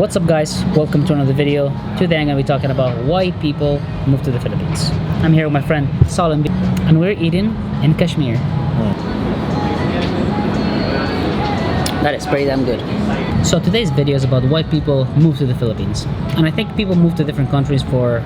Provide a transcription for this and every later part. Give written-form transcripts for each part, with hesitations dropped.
What's up guys, welcome to another video. Today I'm going to be talking about why people move to the Philippines. I'm here with my friend Salim and we're eating in Kashmir. That is pretty damn good. So today's video is about why people move to the Philippines. And I think people move to different countries for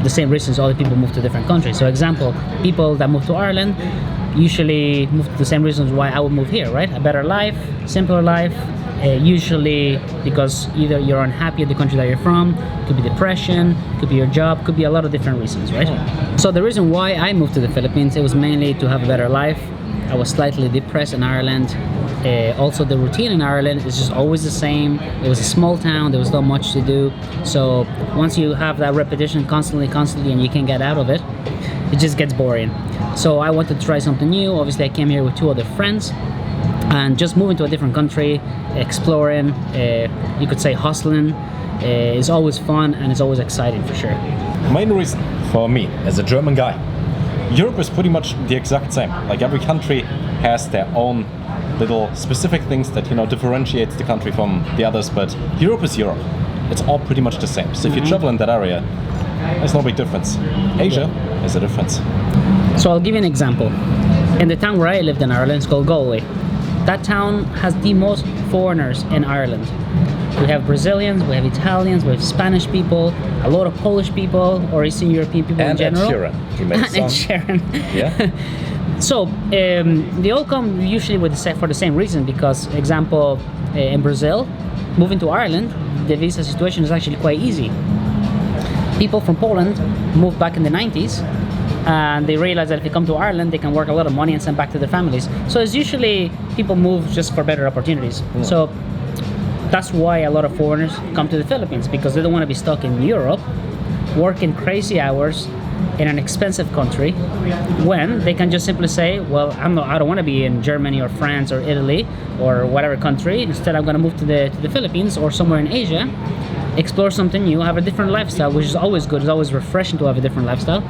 the same reasons other people move to different countries. So example, people that move to Ireland usually move to the same reasons why I would move here, right? A better life, simpler life. Usually because either you're unhappy at the country that you're from, could be depression, could be your job, could be a lot of different reasons, right? So the reason why I moved to the Philippines, it was mainly to have a better life. I was slightly depressed in Ireland. Also the routine in Ireland is just always the same. It was a small town, there was not much to do. So once you have that repetition constantly and you can't get out of it, it just gets boring. So I wanted to try something new. Obviously I came here with two other friends. And just moving to a different country, exploring, you could say hustling, is always fun and it's always exciting for sure. Main reason for me, as a German guy, Europe is pretty much the exact same. Like every country has their own little specific things that, differentiates the country from the others, but Europe is Europe. It's all pretty much the same. So if you travel in that area, there's no big difference. Asia is a difference. So I'll give you an example. In the town where I lived in Ireland, it's called Galway. That town has the most foreigners in Ireland. We have Brazilians, we have Italians, we have Spanish people, a lot of Polish people, or Eastern European people in general. And Ed Sheeran. You made a song. And Sharon. Yeah. So they all come usually for the same reason, because, example, in Brazil, moving to Ireland, the visa situation is actually quite easy. People from Poland moved back in the 90s, and they realize that if they come to Ireland, they can work a lot of money and send back to their families. So it's usually people move just for better opportunities. Yeah. So that's why a lot of foreigners come to the Philippines, because they don't want to be stuck in Europe, working crazy hours in an expensive country, when they can just simply say, well, I don't want to be in Germany or France or Italy or whatever country. Instead, I'm going to move to the Philippines or somewhere in Asia, explore something new, have a different lifestyle, which is always good. It's always refreshing to have a different lifestyle.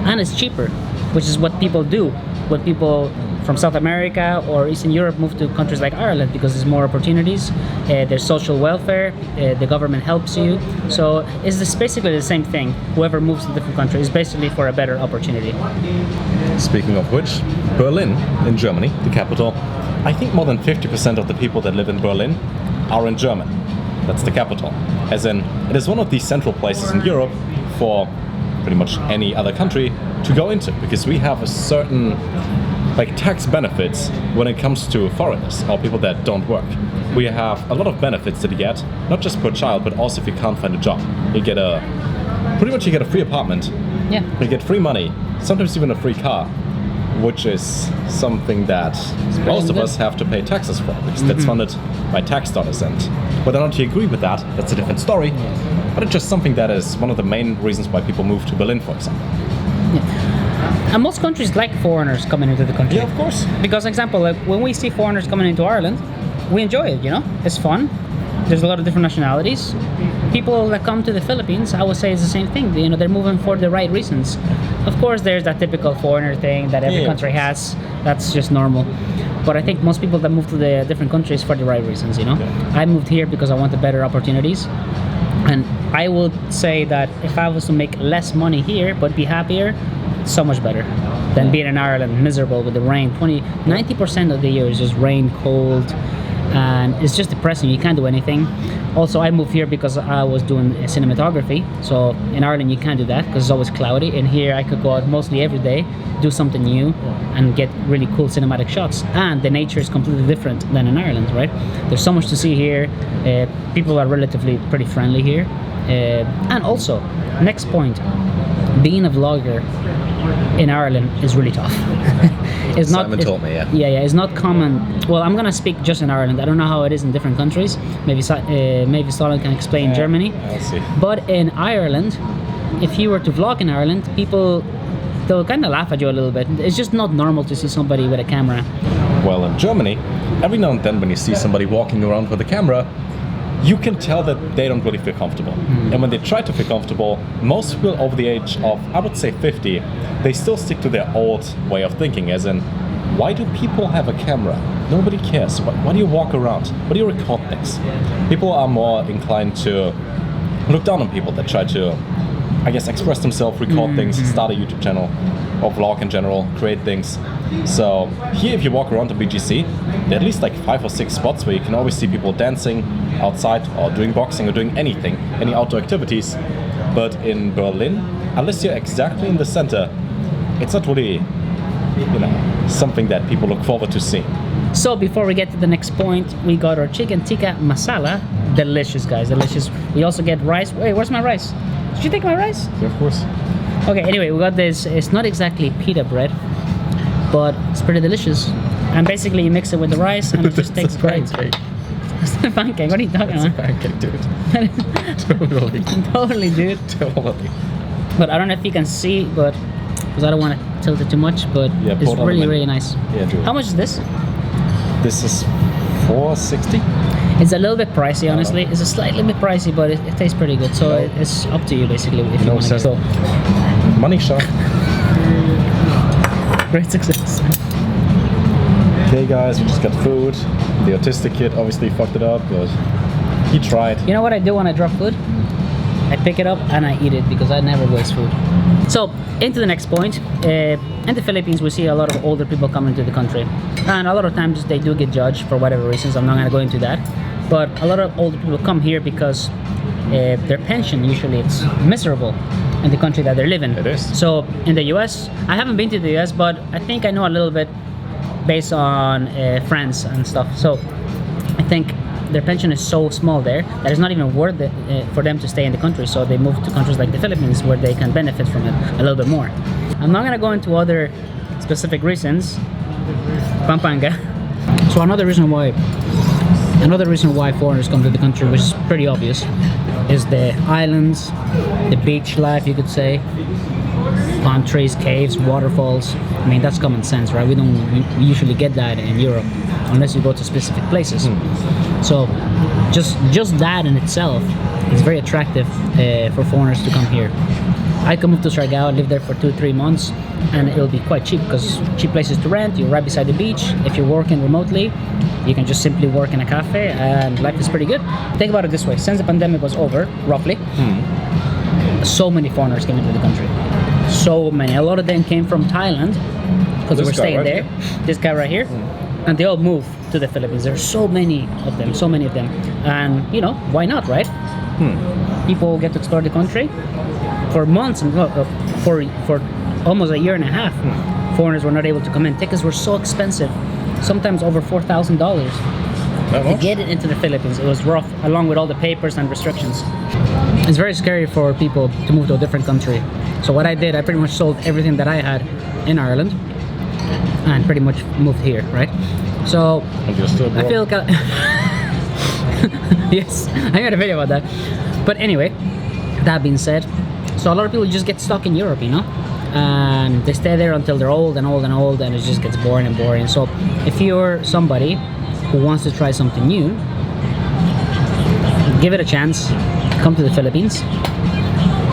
And it's cheaper, which is what people do when people from South America or Eastern Europe move to countries like Ireland, because there's more opportunities, there's social welfare, the government helps you. So it's basically the same thing. Whoever moves to a different country is basically for a better opportunity. Speaking of which, Berlin in Germany, the capital, I think more than 50% of the people that live in Berlin are in German. That's the capital. As in, it is one of the central places in Europe for pretty much any other country to go into, because we have a certain tax benefits when it comes to foreigners or people that don't work. We have a lot of benefits that you get, not just per child, but also if you can't find a job. You get a free apartment. Yeah. You get free money, sometimes even a free car, which is something that most of us have to pay taxes for, because that's funded by tax dollars. And whether or not you agree with that, that's a different story. Yeah. But it's just something that is one of the main reasons why people move to Berlin, for example. Yeah. And most countries like foreigners coming into the country. Yeah, of course. Because, example, when we see foreigners coming into Ireland, we enjoy it, It's fun. There's a lot of different nationalities. People that come to the Philippines, I would say it's the same thing. They're moving for the right reasons. Of course, there's that typical foreigner thing that every country has. That's just normal. But I think most people that move to the different countries for the right reasons, Yeah. I moved here because I wanted better opportunities. And I would say that if I was to make less money here but be happier, so much better than being in Ireland miserable with the rain. 90% of the year is just rain, cold, and it's just depressing. You can't do anything. Also, I moved here because I was doing cinematography. So in Ireland you can't do that because it's always cloudy, and here I could go out mostly every day, do something new and get really cool cinematic shots. And the nature is completely different than in Ireland, right? There's so much to see here. People are relatively pretty friendly here. And also, next point, being a vlogger in Ireland is really tough. Simon told me, yeah. It's not common. Well, I'm gonna speak just in Ireland. I don't know how it is in different countries. Maybe Solon can explain Germany. I'll see. But in Ireland, if you were to vlog in Ireland, they'll kind of laugh at you a little bit. It's just not normal to see somebody with a camera. Well, in Germany, every now and then when you see somebody walking around with a camera, you can tell that they don't really feel comfortable. And when they try to feel comfortable, most people over the age of, I would say 50, they still stick to their old way of thinking, as in, why do people have a camera? Nobody cares. Why do you walk around? Why do you record things? People are more inclined to look down on people that try to, I guess, express themselves, record things, start a YouTube channel, or vlog in general, create things. So here, if you walk around the BGC, there are at least like 5 or 6 spots where you can always see people dancing outside or doing boxing or doing anything, any outdoor activities. But in Berlin, unless you're exactly in the center, it's not really, something that people look forward to seeing. So before we get to the next point, we got our chicken tikka masala. Delicious, guys, delicious. We also get rice. Wait, where's my rice? Did you take my rice? Yeah, of course. Okay, anyway, we got this. It's not exactly pita bread, but it's pretty delicious. And basically you mix it with the rice and it just tastes great. Pancake. It's not a pancake. What are you talking It's a about? pancake, dude. Totally. Totally, dude. Totally. But I don't know if you can see, but because I don't want to tilt it too much, but Yeah, it's pour it on the really, menu. really nice. Yeah, do it. How much is this? This is $4.60. It's a little bit pricey, honestly. It's a slightly bit pricey, but it tastes pretty good. So it's up to you, basically, if you No want to sense. go. Money shot. Great success. Okay, guys, we just got food. The autistic kid obviously fucked it up, but he tried. You know what I do when I drop food? I pick it up and I eat it because I never waste food. So, into the next point. In the Philippines, we see a lot of older people coming to the country. And a lot of times they do get judged for whatever reasons. I'm not going to go into that. But a lot of older people come here because their pension, usually it's miserable in the country that they're living. It is. So, in the US, I haven't been to the US, but I think I know a little bit based on friends and stuff. So, I think their pension is so small there that it's not even worth it for them to stay in the country. So they move to countries like the Philippines where they can benefit from it a little bit more. I'm not gonna go into other specific reasons. Pampanga. So another reason why foreigners come to the country, which is pretty obvious, is the islands, the beach life, you could say, palm trees, caves, waterfalls. I mean, that's common sense, right? We usually get that in Europe unless you go to specific places. So just that in itself is very attractive for foreigners to come here. I can move to Siargao, live there for 2-3 months, and it'll be quite cheap because cheap places to rent. You're right beside the beach. If you're working remotely, you can just simply work in a cafe, and life is pretty good. Think about it this way: since the pandemic was over, roughly, so many foreigners came into the country. So many. A lot of them came from Thailand because they were staying right there. here? This guy right here. And they all moved to the Philippines. There's so many of them, and why not, right? People get to explore the country for months and for almost a year and a half. Foreigners were not able to come in. Tickets were so expensive, sometimes over $4,000 to get it into the Philippines. It was rough, along with all the papers and restrictions. It's very scary for people to move to a different country. So what I did, I pretty much sold everything that I had in Ireland and pretty much moved here, right? So And you're still I feel yes, I made a video about that. But anyway, that being said, so a lot of people just get stuck in Europe, and they stay there until they're old and old and old, and it just gets boring and boring. So if you're somebody who wants to try something new, give it a chance, come to the Philippines,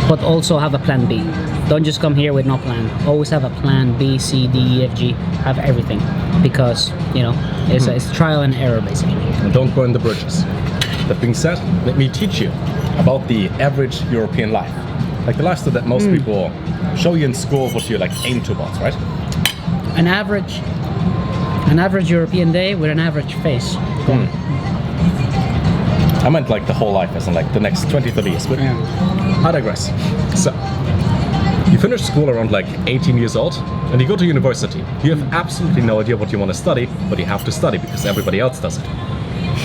but also have a plan B. Don't just come here with no plan. Always have a plan B, C, D, E, F, G. Have everything, because it's trial and error basically. And don't burn the bridges. That being said, let me teach you about the average European life. Like the lifestyle that most people show you in school, what you aim towards, right? An average European day with an average face. I meant the whole life, as in the next 20-30 years. But I digress. So, you finish school around 18 years old, and you go to university. You have absolutely no idea what you want to study, but you have to study because everybody else does it.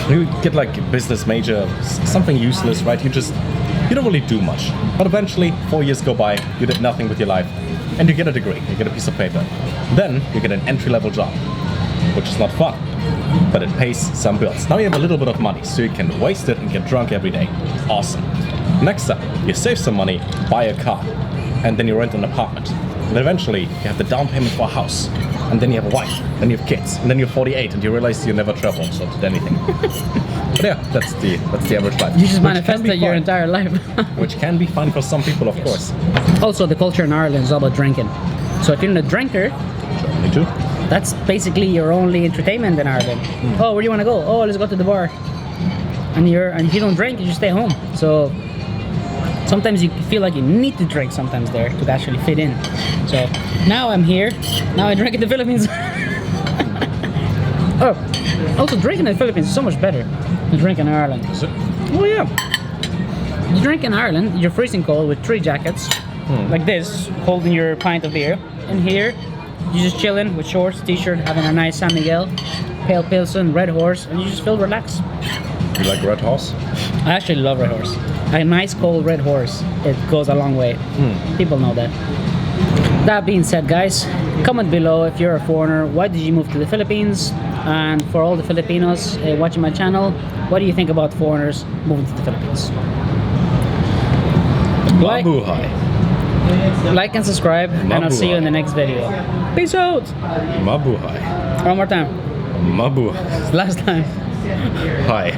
You get a business major, something useless, right? You don't really do much. But eventually, 4 years go by, you did nothing with your life, and you get a degree, you get a piece of paper. Then you get an entry-level job, which is not fun, but it pays some bills. Now you have a little bit of money, so you can waste it and get drunk every day. Awesome. Next up, you save some money, buy a car, and then you rent an apartment. And eventually, you have the down payment for a house, and then you have a wife, then you have kids, and then you're 48, and you realize you never traveled, so did anything. But yeah, that's the average life. You just Which can manifested be your fun. entire life. Which can be fun for some people, of course. Also, the culture in Ireland is all about drinking. So if you're not a drinker, Germany too. That's basically your only entertainment in Ireland. Oh, where do you want to go? Oh, let's go to the bar. And if you don't drink, you just stay home. So sometimes you feel like you need to drink sometimes there to actually fit in. So now I'm here. Now I drink in the Philippines. Oh, also drinking in the Philippines is so much better than drinking in Ireland. Is it? Oh yeah. You drink in Ireland, you're freezing cold with 3 jackets, like this, holding your pint of beer. And here, you're just chilling with shorts, t-shirt, having a nice San Miguel, pale Pilsen, Red Horse, and you just feel relaxed. You like Red Horse? I actually love Red Horse. A nice cold Red Horse, it goes a long way. People know that. That being said, guys, comment below if you're a foreigner, why did you move to the Philippines? And for all the Filipinos watching my channel, what do you think about foreigners moving to the Philippines? Mabuhay. Like and subscribe, and I'll see you in the next video. Peace out! Mabuhay. One more time. Mabuhay. Last time. Hi.